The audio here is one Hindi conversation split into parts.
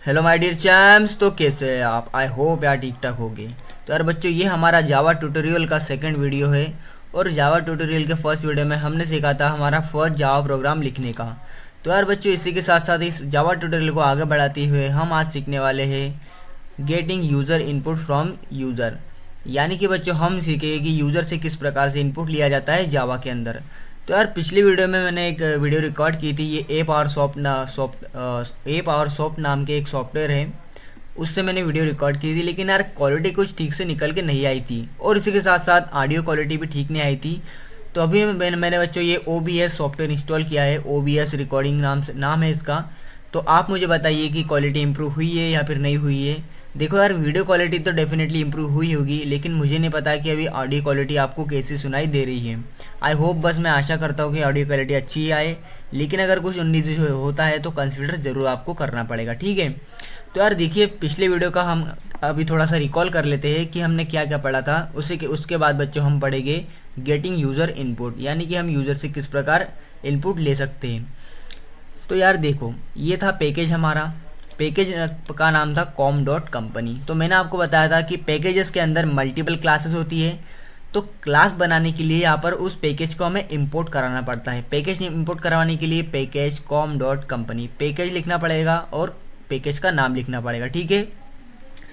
Hello my dear चैम्स। तो कैसे हैं आप? आई होप यार ठीक ठाक होगे। तो यार बच्चों, ये हमारा जावा ट्यूटोरियल का सेकंड वीडियो है। और जावा ट्यूटोरियल के फर्स्ट वीडियो में हमने सीखा था हमारा फर्स्ट जावा प्रोग्राम लिखने का। तो यार बच्चों, इसी के साथ साथ इस जावा ट्यूटोरियल को आगे बढ़ाते हुए हम आज सीखने वाले हैं getting user input from user. यानी कि बच्चों, हम सीखेंगे कि यूज़र से किस प्रकार से इनपुट लिया जाता है जावा के अंदर। तो यार पिछली वीडियो में मैंने एक वीडियो रिकॉर्ड की थी। ये ए पावर सॉफ्ट नाम के एक सॉफ्टवेयर है, उससे मैंने वीडियो रिकॉर्ड की थी। लेकिन यार क्वालिटी कुछ ठीक से निकल के नहीं आई थी, और इसी के साथ साथ ऑडियो क्वालिटी भी ठीक नहीं आई थी। तो अभी मैंने बच्चों ये OBS सॉफ्टवेयर इंस्टॉल किया है। OBS रिकॉर्डिंग नाम है इसका। तो आप मुझे बताइए कि क्वालिटी इंप्रूव हुई है या फिर नहीं हुई है। देखो यार, वीडियो क्वालिटी तो डेफिनेटली इंप्रूव हुई होगी, लेकिन मुझे नहीं पता कि अभी ऑडियो क्वालिटी आपको कैसी सुनाई दे रही है। आई होप, बस मैं आशा करता हूँ कि ऑडियो क्वालिटी अच्छी ही आए। लेकिन अगर कुछ 19 होता है तो कंसिडर ज़रूर आपको करना पड़ेगा, ठीक है। तो यार देखिए, पिछले वीडियो का हम अभी थोड़ा सा रिकॉल कर लेते हैं कि हमने क्या क्या पढ़ा था। उसके बाद बच्चों हम पढ़ेंगे गेटिंग यूज़र इनपुट, यानी कि हम यूज़र से किस प्रकार इनपुट ले सकते हैं। तो यार देखो, ये था पैकेज हमारा। पैकेज का नाम था com.company। तो मैंने आपको बताया था कि पैकेजेस के अंदर मल्टीपल क्लासेस होती है। तो क्लास बनाने के लिए यहाँ पर उस पैकेज को हमें इंपोर्ट कराना पड़ता है। पैकेज इंपोर्ट करवाने के लिए पैकेज com.company पैकेज लिखना पड़ेगा और पैकेज का नाम लिखना पड़ेगा, ठीक है।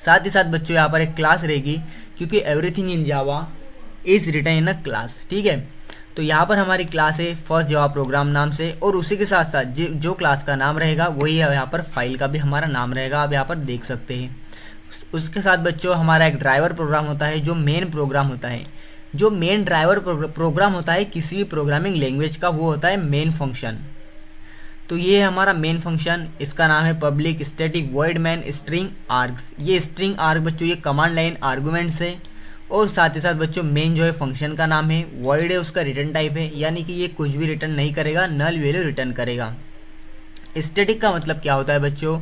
साथ ही साथ बच्चों, यहाँ पर एक क्लास रहेगी, क्योंकि everything in Java is written in a class, ठीक है। तो यहाँ पर हमारी क्लास है फर्स्ट जावा प्रोग्राम नाम से, और उसी के साथ साथ जो क्लास का नाम रहेगा वही यहाँ पर फाइल का भी हमारा नाम रहेगा। आप यहाँ पर देख सकते हैं। उसके साथ बच्चों, हमारा एक ड्राइवर प्रोग्राम होता है, जो मेन प्रोग्राम होता है। जो मेन ड्राइवर प्रोग्राम होता है किसी भी प्रोग्रामिंग लैंग्वेज का, वो होता है मेन फंक्शन। तो ये है हमारा मेन फंक्शन। इसका नाम है public static void main string args. ये स्ट्रिंग आर्ग बच्चों, ये कमांड लाइन आर्गूमेंट्स है। और साथ ही साथ बच्चों, मेन जो है फंक्शन का नाम है, वॉइड है उसका रिटर्न टाइप है, यानी कि ये कुछ भी रिटर्न नहीं करेगा, नल वैल्यू रिटर्न करेगा। स्टैटिक का मतलब क्या होता है बच्चों?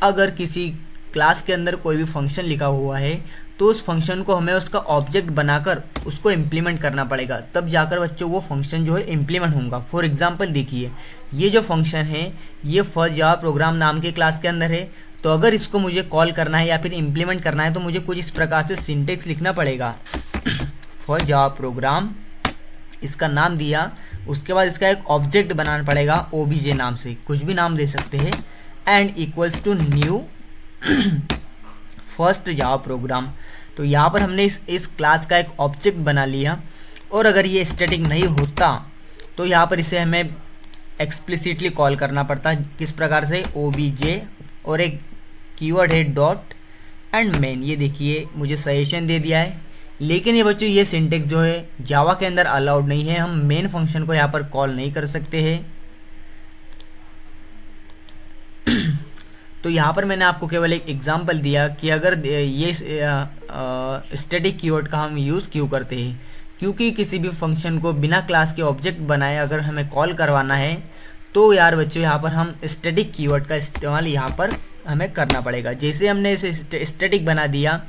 अगर किसी क्लास के अंदर कोई भी फंक्शन लिखा हुआ है, तो उस फंक्शन को हमें उसका ऑब्जेक्ट बनाकर उसको इम्प्लीमेंट करना पड़ेगा, तब जाकर बच्चों वो फंक्शन जो है इम्प्लीमेंट होगा। फॉर एग्जांपल देखिए, ये जो फंक्शन है ये फर्स्ट जावा प्रोग्राम नाम के क्लास के अंदर है। तो अगर इसको मुझे कॉल करना है या फिर इम्प्लीमेंट करना है, तो मुझे कुछ इस प्रकार से सिंटेक्स लिखना पड़ेगा। फर्स्ट जावा प्रोग्राम, इसका नाम दिया, उसके बाद इसका एक ऑब्जेक्ट बनाना पड़ेगा OBJ नाम से, कुछ भी नाम दे सकते हैं, and equals to new first Java program. तो यहाँ पर हमने इस क्लास का एक ऑब्जेक्ट बना लिया। और अगर ये स्टैटिक नहीं होता तो यहाँ पर इसे हमें एक्सप्लिसिटली कॉल करना पड़ता है। किस प्रकार से? OBJ और एक कीवर्ड है डॉट एंड मेन। ये देखिए, मुझे सजेशन दे दिया है। लेकिन ये बच्चों, ये सिंटेक्स जो है जावा के अंदर अलाउड नहीं है। हम मेन फंक्शन को यहाँ पर कॉल नहीं कर सकते हैं। तो यहाँ पर मैंने आपको केवल एक एग्जांपल दिया कि अगर ये स्टैटिक कीवर्ड का हम यूज़ क्यों करते हैं, क्योंकि किसी भी फंक्शन को बिना क्लास के ऑब्जेक्ट बनाए अगर हमें कॉल करवाना है, तो यार बच्चों यहाँ पर हम स्टैटिक कीवर्ड का इस्तेमाल यहाँ पर हमें करना पड़ेगा। जैसे हमने इसे स्टैटिक बना दिया,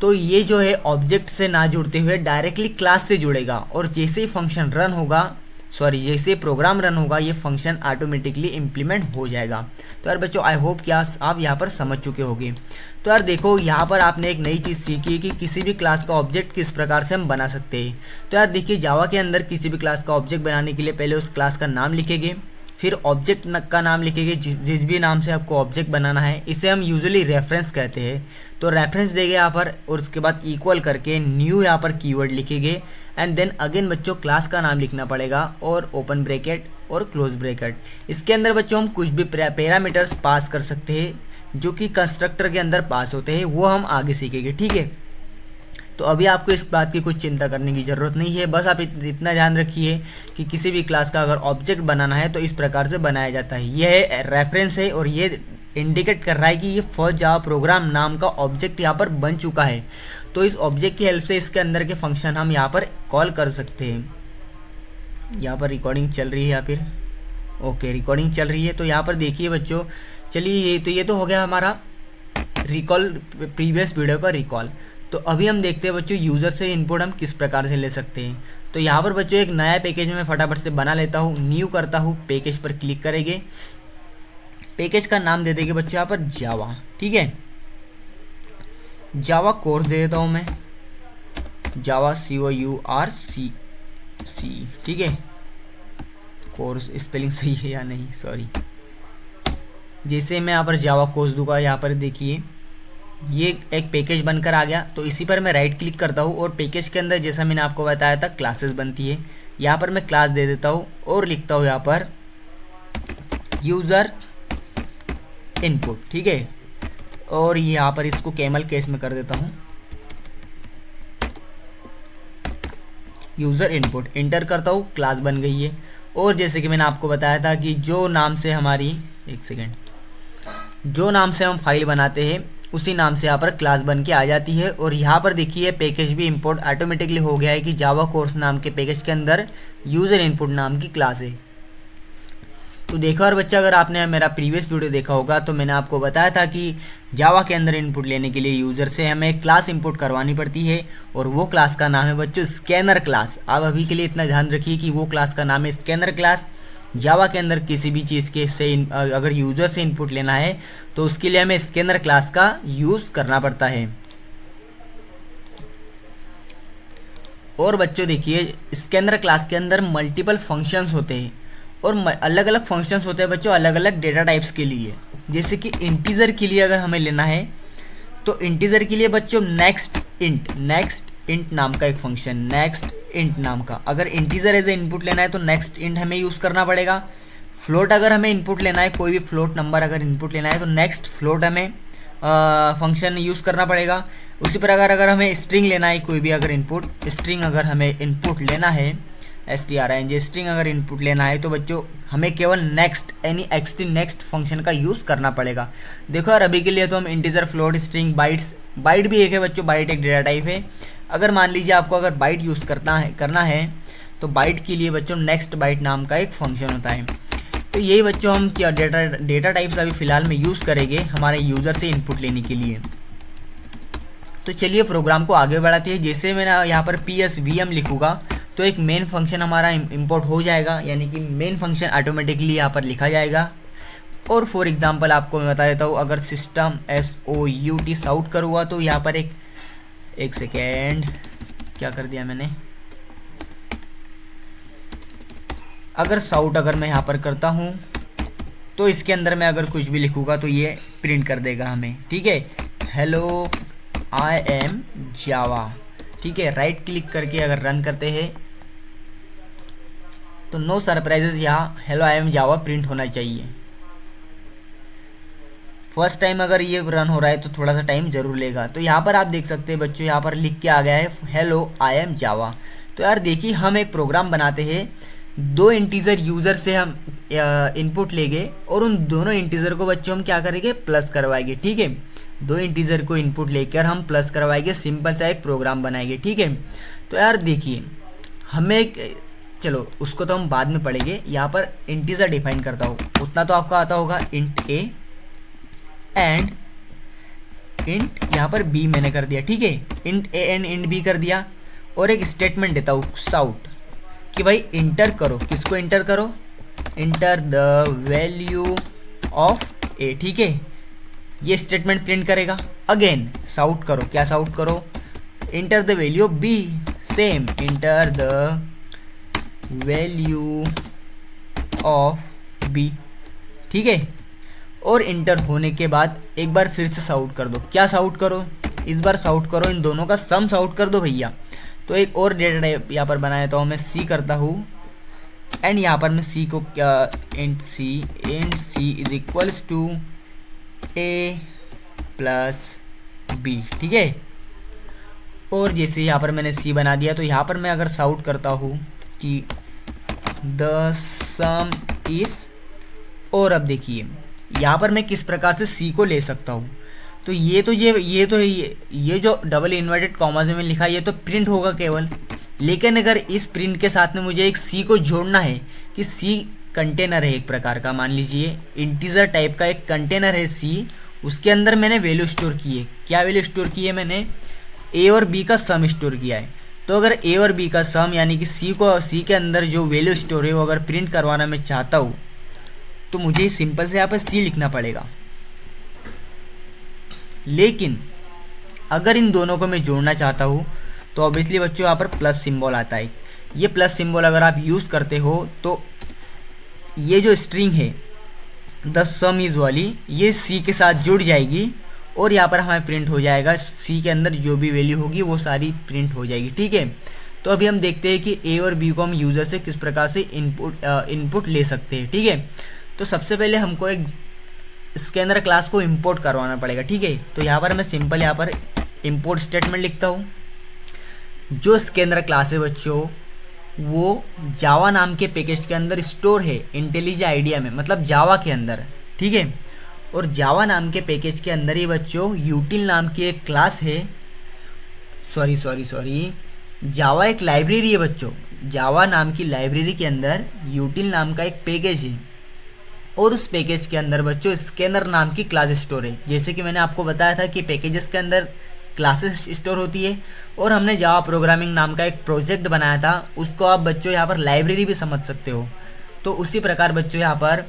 तो ये जो है ऑब्जेक्ट से ना जुड़ते हुए डायरेक्टली क्लास से जुड़ेगा, और जैसे ही फंक्शन रन होगा, जैसे प्रोग्राम रन होगा, ये फंक्शन ऑटोमेटिकली इम्प्लीमेंट हो जाएगा। तो यार बच्चों, आई होप क्या आप यहाँ पर समझ चुके होंगे। तो यार देखो, यहाँ पर आपने एक नई चीज़ सीखी कि किसी भी क्लास का ऑब्जेक्ट किस प्रकार से हम बना सकते हैं। तो यार देखिए, जावा के अंदर किसी भी क्लास का ऑब्जेक्ट बनाने के लिए पहले उस क्लास का नाम लिखेंगे, फिर ऑब्जेक्ट का नाम लिखेंगे, जिस भी नाम से आपको ऑब्जेक्ट बनाना है। इसे हम यूजुअली रेफरेंस कहते हैं। तो रेफरेंस देंगे यहाँ पर, और उसके बाद इक्वल करके न्यू यहाँ पर कीवर्ड लिखेंगे, एंड देन अगेन बच्चों क्लास का नाम लिखना पड़ेगा, और ओपन ब्रैकेट और क्लोज ब्रैकेट। इसके अंदर बच्चों हम कुछ भी पैरामीटर्स पास कर सकते हैं, जो कि कंस्ट्रक्टर के अंदर पास होते हैं, वो हम आगे सीखेंगे, ठीक है। तो अभी आपको इस बात की कुछ चिंता करने की ज़रूरत नहीं है। बस आप इतना ध्यान रखिए कि किसी भी क्लास का अगर ऑब्जेक्ट बनाना है तो इस प्रकार से बनाया जाता है। यह रेफरेंस है, और ये इंडिकेट कर रहा है कि ये फर्स्ट जावा प्रोग्राम नाम का ऑब्जेक्ट यहाँ पर बन चुका है। तो इस ऑब्जेक्ट की हेल्प से इसके अंदर के फंक्शन हम यहाँ पर कॉल कर सकते हैं। यहाँ पर रिकॉर्डिंग चल रही है या फिर ओके, रिकॉर्डिंग चल रही है। तो यहाँ पर देखिए बच्चों, चलिए ये तो हो गया हमारा रिकॉल, प्रीवियस वीडियो का रिकॉल। तो अभी हम देखते हैं बच्चों, यूज़र से इनपुट हम किस प्रकार से ले सकते हैं। तो यहाँ पर बच्चों, एक नया पैकेज मैं फटाफट से बना लेता हूँ, न्यू करता हूँ, पैकेज पर क्लिक करेंगे। पैकेज का नाम दे देंगे बच्चों यहाँ पर जावा, ठीक है। जावा कोर्स दे देता हूँ मैं, जावा COURS, ठीक है। कोर्स स्पेलिंग सही है या नहीं, सॉरी। जैसे मैं यहाँ पर जावा कोर्स दूंगा, यहाँ पर देखिए ये एक पैकेज बनकर आ गया। तो इसी पर मैं राइट क्लिक करता हूँ और पैकेज के अंदर जैसा मैंने आपको बताया था क्लासेस बनती है, यहाँ पर मैं क्लास दे देता हूँ और लिखता हूँ यहाँ पर यूज़र इनपुट, ठीक है। और यहाँ पर इसको कैमल केस में कर देता हूँ, यूज़र इनपुट, इंटर करता हूँ, क्लास बन गई है। और जैसे कि मैंने आपको बताया था कि जो नाम से हमारी, एक सेकेंड, जो नाम से हम फाइल बनाते हैं उसी नाम से यहाँ पर क्लास बन के आ जाती है। और यहाँ पर देखिए पैकेज भी इंपोर्ट ऑटोमेटिकली हो गया है कि जावा कोर्स नाम के पैकेज के अंदर यूज़र इनपुट नाम की क्लास है। तो देखा और बच्चा, अगर आपने मेरा प्रीवियस वीडियो देखा होगा तो मैंने आपको बताया था कि जावा के अंदर इनपुट लेने के लिए यूज़र से हमें क्लास इंपोर्ट करवानी पड़ती है और वो क्लास का नाम है बच्चों स्कैनर क्लास। आप अभी के लिए इतना ध्यान रखिए कि वो क्लास का नाम है स्कैनर क्लास। जावा के अंदर किसी भी चीज़ के से अगर यूज़र से इनपुट लेना है तो उसके लिए हमें स्कैनर क्लास का यूज़ करना पड़ता है। और बच्चों देखिए स्कैनर क्लास के अंदर मल्टीपल फंक्शंस होते हैं और अलग अलग फंक्शंस होते हैं बच्चों अलग अलग डेटा टाइप्स के लिए। जैसे कि इंटीजर के लिए अगर हमें लेना है तो इंटीजर के लिए बच्चों नेक्स्ट इंट नाम का एक फंक्शन, नेक्स्ट इंट नाम का। अगर इंटीजर एज ए इनपुट लेना है तो नेक्स्ट इंट हमें यूज़ करना पड़ेगा। फ्लोट अगर हमें इनपुट लेना है, कोई भी फ्लोट नंबर अगर इनपुट लेना है तो नेक्स्ट फ्लोट हमें फंक्शन यूज़ करना पड़ेगा। उसी प्रकार अगर हमें स्ट्रिंग लेना है, कोई भी अगर इनपुट स्ट्रिंग अगर हमें इनपुट लेना है, string स्ट्रिंग अगर इनपुट लेना है तो बच्चों हमें केवल नेक्स्ट यानी नेक्स्ट फंक्शन का यूज़ करना पड़ेगा। देखो यार अभी के लिए तो हम इंटीजर, फ्लोट, स्ट्रिंग, बाइट भी एक है बच्चों, बाइट एक डेटा टाइप है। अगर मान लीजिए आपको अगर बाइट यूज़ करना है तो बाइट के लिए बच्चों नेक्स्ट बाइट नाम का एक फंक्शन होता है। तो यही बच्चों हम क्या डेटा टाइप्स अभी फ़िलहाल में यूज़ करेंगे हमारे यूज़र से इनपुट लेने के लिए। तो चलिए प्रोग्राम को आगे बढ़ाते हैं। जैसे मैंने यहाँ पर PSVM लिखूँगा तो एक मेन फंक्शन हमारा इंपोर्ट हो जाएगा, यानी कि मेन फंक्शन ऑटोमेटिकली यहाँ पर लिखा जाएगा। और फॉर एग्जांपल आपको मैं बता देता हूँ, अगर सिस्टम SOUT साउट करूँगा तो यहाँ पर एक सेकेंड क्या कर दिया मैंने, अगर साउट अगर मैं यहाँ पर करता हूँ तो इसके अंदर मैं अगर कुछ भी लिखूँगा तो ये प्रिंट कर देगा हमें, ठीक है। हेलो आई एम जावा, ठीक है। राइट क्लिक करके अगर रन करते हैं तो नो सरप्राइजेस, यहाँ hello I am Java print होना चाहिए। फर्स्ट टाइम अगर ये रन हो रहा है तो थोड़ा सा टाइम जरूर लेगा। तो यहाँ पर आप देख सकते हैं बच्चों, यहाँ पर लिख के आ गया है हेलो आई एम जावा। तो यार देखिए हम एक प्रोग्राम बनाते हैं, दो इंटीजर यूज़र से हम इनपुट लेंगे और उन दोनों इंटीजर को बच्चों हम क्या करेंगे, प्लस करवाएंगे, ठीक है। दो इंटीजर को इनपुट लेकर हम प्लस करवाएंगे, सिंपल सा एक प्रोग्राम बनाएंगे, ठीक है। तो यार देखिए हमें चलो उसको तो हम बाद में पढ़ेंगे। यहाँ पर इंटीजर डिफाइन करता हूँ, उतना तो आपको आता होगा, इंट A एंड इंट यहाँ पर B मैंने कर दिया, ठीक है। Int A and int B कर दिया और एक स्टेटमेंट देता हूँ साउट कि भाई इंटर करो, किसको इंटर करो, inter the value of A, ठीक है। ये स्टेटमेंट प्रिंट करेगा। अगेन साउट करो, क्या साउट करो, inter the value of B, same inter the value of B, ठीक है। और इंटर होने के बाद एक बार फिर से साउट कर दो, क्या साउट करो, इस बार साउट करो इन दोनों का सम साउट कर दो भैया। तो एक और डेटा टाइप यहाँ पर बना देता हूँ मैं, C करता हूँ एंड यहाँ पर मैं C को क्या, int C is equals to A plus B, ठीक है। और जैसे यहाँ पर मैंने C बना दिया तो यहाँ पर मैं अगर साउट करता हूँ कि द सम इज, और अब देखिए यहाँ पर मैं किस प्रकार से C को ले सकता हूँ। तो ये जो डबल इन्वर्टेड कॉमास में लिखा है ये तो प्रिंट होगा केवल, लेकिन अगर इस प्रिंट के साथ में मुझे एक C को जोड़ना है कि C कंटेनर है एक प्रकार का, मान लीजिए इंटीजर टाइप का एक कंटेनर है C, उसके अंदर मैंने वैल्यू स्टोर की है। क्या वैल्यू स्टोर की है मैंने, A और B का सम स्टोर किया है। तो अगर A और B का सम यानी कि C के अंदर जो वैल्यू स्टोर है वो अगर प्रिंट करवाना मैं चाहता हूँ तो मुझे सिंपल से यहाँ पर सी लिखना पड़ेगा। लेकिन अगर इन दोनों को मैं जोड़ना चाहता हूँ तो ऑब्वियसली बच्चों यहाँ पर प्लस सिंबल आता है। ये प्लस सिंबल अगर आप यूज़ करते हो तो ये जो स्ट्रिंग है द सम इज़ वाली, ये सी के साथ जुड़ जाएगी और यहाँ पर हमें प्रिंट हो जाएगा, सी के अंदर जो भी वैल्यू होगी वो सारी प्रिंट हो जाएगी। ठीक है, तो अभी हम देखते हैं कि ए और बी को हम यूज़र से किस प्रकार से इनपुट ले सकते हैं। ठीक है, तो सबसे पहले हमको एक स्कैनर क्लास को इंपोर्ट करवाना पड़ेगा। ठीक है, तो यहाँ पर मैं सिंपल यहाँ पर इंपोर्ट स्टेटमेंट लिखता हूँ। जो स्कैनर क्लास है बच्चों वो जावा नाम के पैकेज के अंदर स्टोर है इंटेलिजेंट आइडिया में, मतलब जावा के अंदर। ठीक है, और जावा नाम के पैकेज के अंदर ही बच्चों यूटिल नाम की एक क्लास है, सॉरी जावा एक लाइब्रेरी है बच्चों। जावा नाम की लाइब्रेरी के अंदर यूटिल नाम का एक पैकेज है और उस पैकेज के अंदर बच्चों स्कैनर नाम की क्लास स्टोर है। जैसे कि मैंने आपको बताया था कि पैकेजेस के अंदर क्लासेस स्टोर होती है और हमने जावा प्रोग्रामिंग नाम का एक प्रोजेक्ट बनाया था, उसको आप बच्चों यहाँ पर लाइब्रेरी भी समझ सकते हो। तो उसी प्रकार बच्चों यहाँ पर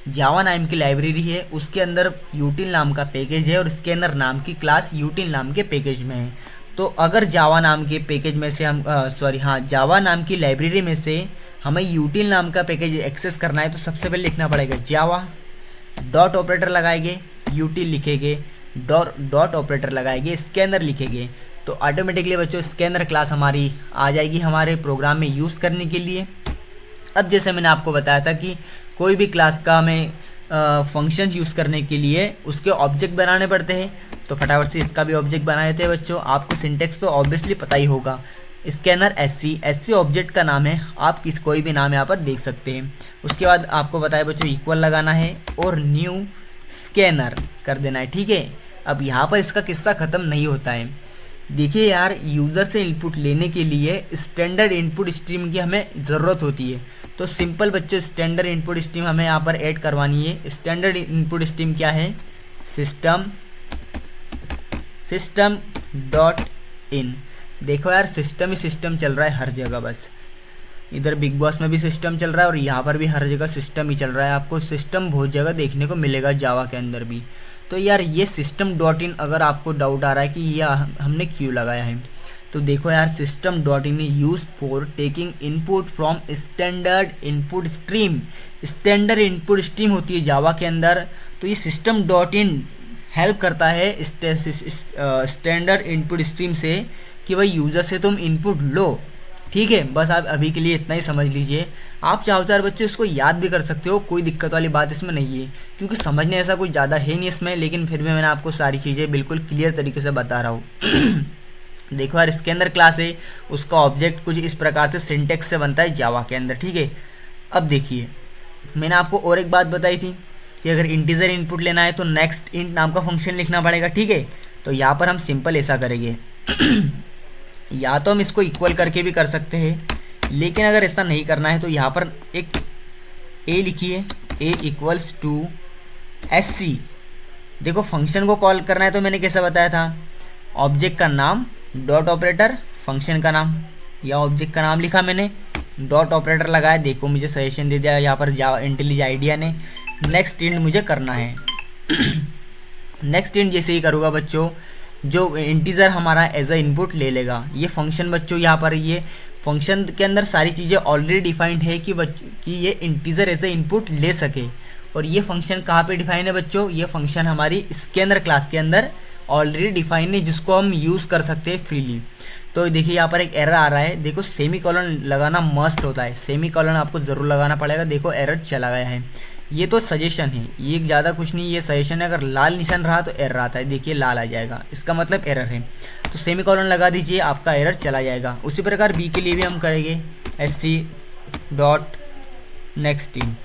जावा नाम की लाइब्रेरी है, उसके अंदर यूटिल नाम का पैकेज है और स्कैनर नाम की क्लास यूटिल नाम के पैकेज में है। तो अगर जावा नाम के पैकेज में से हम जावा नाम की लाइब्रेरी में से हमें यूटिल नाम का पैकेज एक्सेस करना है तो सबसे पहले लिखना पड़ेगा जावा, डॉट ऑपरेटर लगाएंगे, यूटिल लिखेंगे, डॉट ऑपरेटर लगाएंगे, स्कैनर लिखेंगे, तो ऑटोमेटिकली बच्चों स्कैनर क्लास हमारी आ जाएगी हमारे प्रोग्राम में यूज़ करने के लिए। अब जैसे मैंने आपको बताया था कि कोई भी क्लास का हमें फंक्शन यूज़ करने के लिए उसके ऑब्जेक्ट बनाने पड़ते हैं, तो फटाफट से इसका भी ऑब्जेक्ट बनाए थे बच्चों। आपको सिंटेक्स तो ऑब्वियसली पता ही होगा। स्कैनर एससी ऑब्जेक्ट का नाम है, आप कोई भी नाम यहाँ पर देख सकते हैं। उसके बाद आपको बताया बच्चों इक्वल लगाना है और न्यू स्कैनर कर देना है। ठीक है, अब यहाँ पर इसका किस्सा ख़त्म नहीं होता है। देखिए यार, यूज़र से इनपुट लेने के लिए स्टैंडर्ड इनपुट स्ट्रीम की हमें ज़रूरत होती है। तो सिंपल बच्चों स्टैंडर्ड इनपुट स्ट्रीम हमें यहाँ पर ऐड करवानी है। स्टैंडर्ड इनपुट स्ट्रीम क्या है? System dot in. देखो यार, सिस्टम ही सिस्टम चल रहा है हर जगह, बस इधर बिग बॉस में भी सिस्टम चल रहा है और यहाँ पर भी हर जगह सिस्टम ही चल रहा है। आपको सिस्टम बहुत जगह देखने को मिलेगा जावा के अंदर भी। तो यार ये सिस्टम डॉट इन, अगर आपको डाउट आ रहा है कि ये हमने क्यों लगाया है, तो देखो यार, system dot in is use for taking input from standard input stream. Standard input stream होती है जावा के अंदर, तो ये सिस्टम डॉट इन हेल्प करता है स्टैंडर्ड इनपुट स्ट्रीम से कि भाई यूज़र से तुम इनपुट लो। ठीक है, बस आप अभी के लिए इतना ही समझ लीजिए। आप चाहो तो यार बच्चों इसको याद भी कर सकते हो, कोई दिक्कत वाली बात इसमें नहीं है, क्योंकि समझने ऐसा कुछ ज़्यादा है नहीं इसमें, लेकिन फिर भी मैंने आपको सारी चीज़ें बिल्कुल क्लियर तरीके से बता रहा हूँ। देखो यार, इसके अंदर क्लास है, उसका ऑब्जेक्ट कुछ इस प्रकार से सिंटेक्स से बनता है जावा के अंदर। ठीक है, अब देखिए, मैंने आपको और एक बात बताई थी कि अगर इंटीजर इनपुट लेना है तो नेक्स्ट इंट नाम का फंक्शन लिखना पड़ेगा। ठीक है, तो यहाँ पर हम सिंपल ऐसा करेंगे या तो हम इसको इक्वल करके भी कर सकते हैं, लेकिन अगर ऐसा नहीं करना है तो यहाँ पर एक ए लिखिए, ए इक्वल्स टू SC। देखो फंक्शन को कॉल करना है तो मैंने कैसा बताया था, ऑब्जेक्ट का नाम डॉट ऑपरेटर फंक्शन का नाम, या ऑब्जेक्ट का नाम लिखा मैंने, डॉट ऑपरेटर लगाया। देखो मुझे सजेशन दे दिया यहाँ पर जावा इंटेलिजेंट आइडिया ने, नेक्स्ट इंट मुझे करना है। नेक्स्ट इंट जैसे ही करूँगा बच्चों, जो इंटीजर हमारा एज अ इनपुट ले लेगा। ये फंक्शन बच्चों यहाँ पर, ये फंक्शन के अंदर सारी चीज़ें ऑलरेडी डिफाइंड है कि ये इंटीजर एज अ इनपुट ले सके। और ये फंक्शन कहाँ पे डिफाइन है बच्चों? ये फंक्शन हमारी स्कैनर क्लास के अंदर ऑलरेडी डिफाइन है, जिसको हम यूज़ कर सकते हैं फ्रीली। तो देखिए यहाँ पर एक एरर आ रहा है, देखो सेमी कॉलन लगाना मस्ट होता है, सेमी कॉलन आपको ज़रूर लगाना पड़ेगा। देखो एरर चला गया है, ये तो सजेशन है, ये ज़्यादा कुछ नहीं, ये सजेशन है। अगर लाल निशान रहा तो एरर आता है, देखिए लाल आ जाएगा, इसका मतलब एरर है। तो सेमी कॉलन लगा दीजिए, आपका एरर चला जाएगा। उसी प्रकार बी के लिए भी हम करेंगे SC डॉट नेक्स्ट इंट।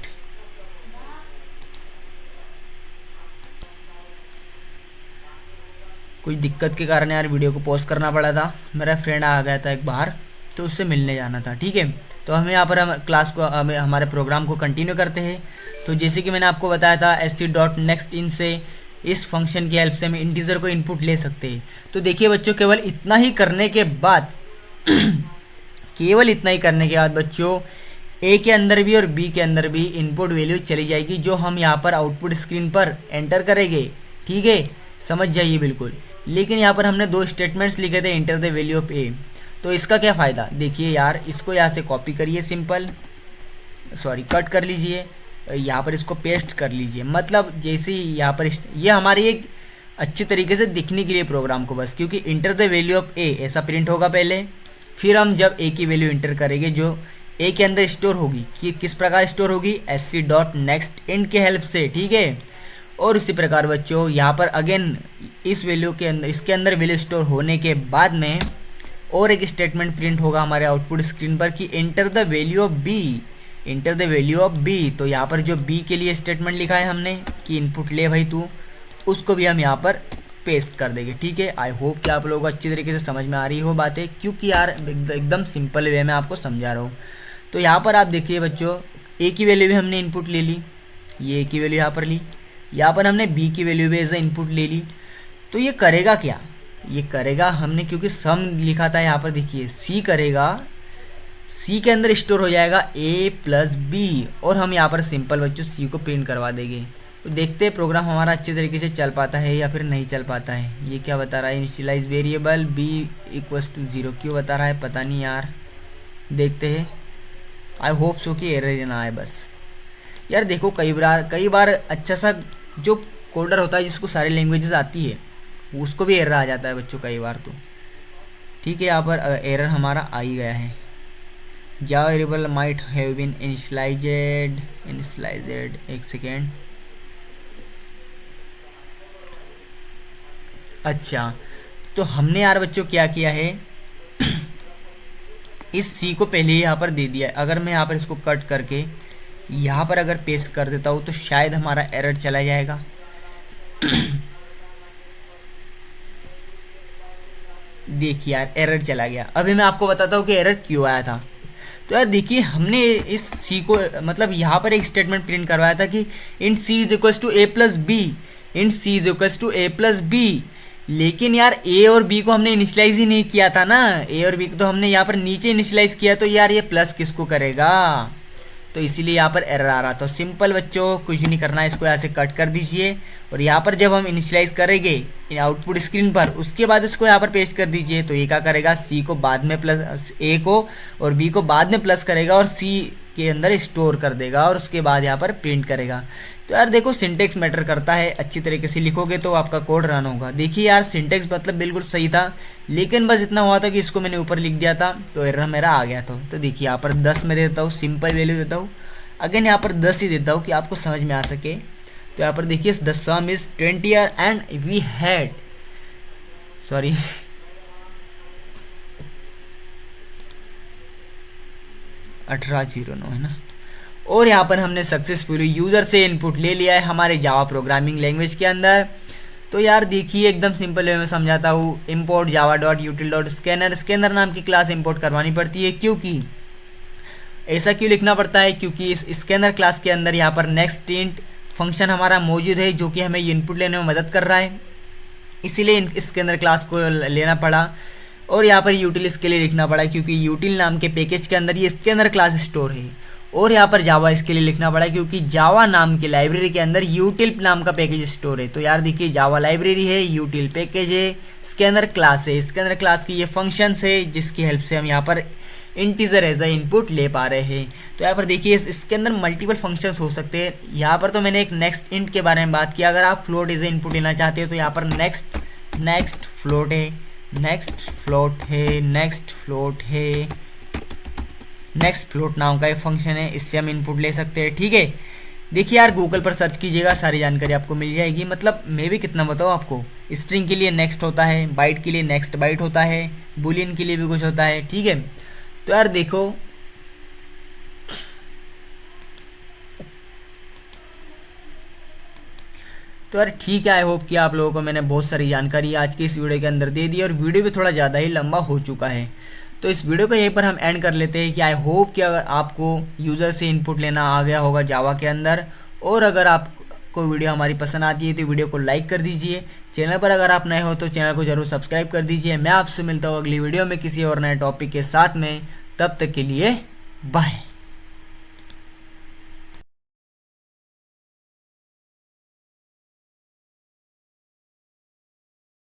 कुछ दिक्कत के कारण यार वीडियो को पॉज करना पड़ा था, मेरा फ्रेंड आ गया था एक बाहर, तो उससे मिलने जाना था। ठीक है, तो हमें यहाँ पर हम क्लास को हमारे प्रोग्राम को कंटिन्यू करते हैं। तो जैसे कि मैंने आपको बताया था SC डॉट नेक्स्ट इन से, इस फंक्शन की हेल्प से हम इंटीजर को इनपुट ले सकते हैं। तो देखिए बच्चों, केवल इतना ही करने के बाद केवल इतना ही करने के बाद बच्चों ए के अंदर भी और बी के अंदर भी इनपुट वैल्यू चली जाएगी जो हम यहाँ पर आउटपुट स्क्रीन पर एंटर करेंगे। ठीक है, समझ जाइए बिल्कुल। लेकिन यहाँ पर हमने 2 स्टेटमेंट्स लिखे थे, इंटर द वैल्यू ऑफ ए। तो इसका क्या फ़ायदा, देखिए यार, इसको यहाँ से कॉपी करिए, सिंपल कट कर लीजिए, यहाँ पर इसको पेस्ट कर लीजिए। मतलब जैसे ही यहाँ पर ये हमारी एक अच्छे तरीके से दिखने के लिए प्रोग्राम को बस, क्योंकि इंटर द वैल्यू ऑफ ए ऐसा प्रिंट होगा पहले, फिर हम जब ए की वैल्यू इंटर करेंगे जो ए के अंदर स्टोर होगी, कि किस प्रकार स्टोर होगी, sc.next int के हेल्प से। ठीक है, और उसी प्रकार बच्चों यहाँ पर अगेन इस वैल्यू के अंदर, इसके अंदर वैल्यू स्टोर होने के बाद में और एक स्टेटमेंट प्रिंट होगा हमारे आउटपुट स्क्रीन पर कि enter the value of B, enter the value of B. तो यहाँ पर जो बी के लिए स्टेटमेंट लिखा है हमने कि इनपुट ले भाई तू, उसको भी हम यहाँ पर पेस्ट कर देंगे। ठीक है, आई होप कि आप लोगों को अच्छी तरीके से समझ में आ रही हो बातें, क्योंकि यार एकदम सिंपल वे में आपको समझा रहा हूँ। तो यहाँ पर आप देखिए बच्चों, ए की वैल्यू भी हमने इनपुट ले ली, ये ए की वैल्यू यहाँ पर ली, यहाँ पर हमने बी की वैल्यू भी एज ए इनपुट ले ली। तो ये करेगा क्या, ये करेगा हमने, क्योंकि सम लिखा था यहाँ पर, देखिए सी करेगा, सी के अंदर स्टोर हो जाएगा ए प्लस बी, और हम यहाँ पर सिंपल बच्चों सी को प्रिंट करवा देंगे। तो देखते हैं प्रोग्राम हमारा अच्छे तरीके से चल पाता है या फिर नहीं चल पाता है। ये क्या बता रहा है, initialize variable B equals to 0 क्यों बता रहा है, पता नहीं यार, देखते हैं। आई होप सो कि एरर ना आए बस। यार देखो कई बार अच्छा सा जो कोडर होता है जिसको सारी लैंग्वेजेस आती है उसको भी एरर आ जाता है बच्चों कई बार। तो ठीक है, यहाँ पर एरर हमारा आ ही गया है। Java variable might have been initialised, एक सेकेंड। अच्छा, तो हमने यार बच्चों क्या किया है, इस सी को पहले ही यहाँ पर दे दिया है। अगर मैं यहाँ पर इसको कट करके यहाँ पर अगर पेस्ट कर देता हूँ तो शायद हमारा एरर चला जाएगा। देखिए यार एरर चला गया। अभी मैं आपको बताता हूँ कि एरर क्यों आया था। तो यार देखिए, हमने इस सी को मतलब यहाँ पर एक स्टेटमेंट प्रिंट करवाया था कि int c is equals to a plus B, int c is equals to a plus B. लेकिन यार ए और बी को हमने इनिशियलाइज ही नहीं किया था ना, ए और बी को तो हमने यहाँ पर नीचे इनिशियलाइज किया, तो यार ये प्लस किसको करेगा, तो इसीलिए यहाँ पर एरर आ रहा था। सिंपल बच्चों, कुछ नहीं करना है, इसको यहाँ से कट कर दीजिए और यहाँ पर जब हम इनिशियलाइज करेंगे आउटपुट स्क्रीन पर, उसके बाद इसको यहाँ पर पेस्ट कर दीजिए। तो ये क्या करेगा, सी को बाद में प्लस, ए को और बी को बाद में प्लस करेगा और सी के अंदर स्टोर कर देगा और उसके बाद यहाँ पर प्रिंट करेगा। तो यार देखो सिंटेक्स मैटर करता है, अच्छी तरीके से लिखोगे तो आपका कोड रन होगा। देखिए यार सिंटेक्स मतलब बिल्कुल सही था, लेकिन बस इतना हुआ था कि इसको मैंने ऊपर लिख दिया था तो एरर मेरा आ गया था। तो देखिए यहाँ पर 10 में देता हूँ, सिंपल वैल्यू देता हूँ, अगेन यहाँ पर 10 ही देता हूँ कि आपको समझ में आ सके। तो यहाँ पर देखिए the sum is 20 and we had 1809 है ना। और यहाँ पर हमने सक्सेसफुली यूज़र से इनपुट ले लिया है हमारे जावा प्रोग्रामिंग लैंग्वेज के अंदर। तो यार देखिए एकदम सिंपल वे में समझाता हूँ। Import Java dot यूटिल dot scanner, scanner नाम की क्लास इंपोर्ट करवानी पड़ती है। क्योंकि ऐसा क्यों लिखना पड़ता है, क्योंकि इस स्कैनर क्लास के अंदर यहाँ पर नेक्स्ट इंट फंक्शन हमारा मौजूद है जो कि हमें इनपुट लेने में मदद कर रहा है, इसीलिए स्कैनर क्लास को लेना पड़ा। और यहाँ पर यूटिल इसके लिए लिखना पड़ा क्योंकि यूटिल नाम के पैकेज के अंदर ये स्कैनर क्लास स्टोर है। और यहाँ पर जावा इसके लिए लिखना पड़ा क्योंकि जावा नाम की लाइब्रेरी के अंदर यूटिल नाम का पैकेज स्टोर है। तो यार देखिए जावा लाइब्रेरी है, यूटिल पैकेज है, स्कैनर क्लास है, स्कैनर क्लास की ये फंक्शंस है जिसकी हेल्प से हम यहाँ पर इंटीजर एज अ इनपुट ले पा रहे हैं। तो यहाँ पर देखिए इसके अंदर मल्टीपल फंक्शंस हो सकते हैं। यहाँ पर तो मैंने एक नेक्स्ट इंट के बारे में बात किया। अगर आप फ्लोट एज ए इनपुट लेना चाहते हो तो यहाँ पर नेक्स्ट फ्लोट है, नेक्स्ट फ्लोट नाम का एक फंक्शन है, इससे हम इनपुट ले सकते हैं। ठीक है, देखिए यार गूगल पर सर्च कीजिएगा, सारी जानकारी आपको मिल जाएगी। मतलब मैं भी कितना बताऊँ आपको, स्ट्रिंग के लिए नेक्स्ट होता है, बाइट के लिए नेक्स्ट बाइट होता है, बुलियन के लिए भी कुछ होता है। ठीक है, तो यार देखो तो यार ठीक है, आई होप कि आप लोगों को मैंने बहुत सारी जानकारी आज की इस वीडियो के अंदर दे दी और वीडियो भी थोड़ा ज़्यादा ही लंबा हो चुका है। तो इस वीडियो को यहीं पर हम एंड कर लेते हैं कि आई होप कि अगर आपको यूज़र से इनपुट लेना आ गया होगा जावा के अंदर। और अगर आपको वीडियो हमारी पसंद आती है तो वीडियो को लाइक कर दीजिए। चैनल पर अगर आप नए हो तो चैनल को जरूर सब्सक्राइब कर दीजिए। मैं आपसे मिलता हूँ अगली वीडियो में किसी और नए टॉपिक के साथ में, तब तक के लिए बाय।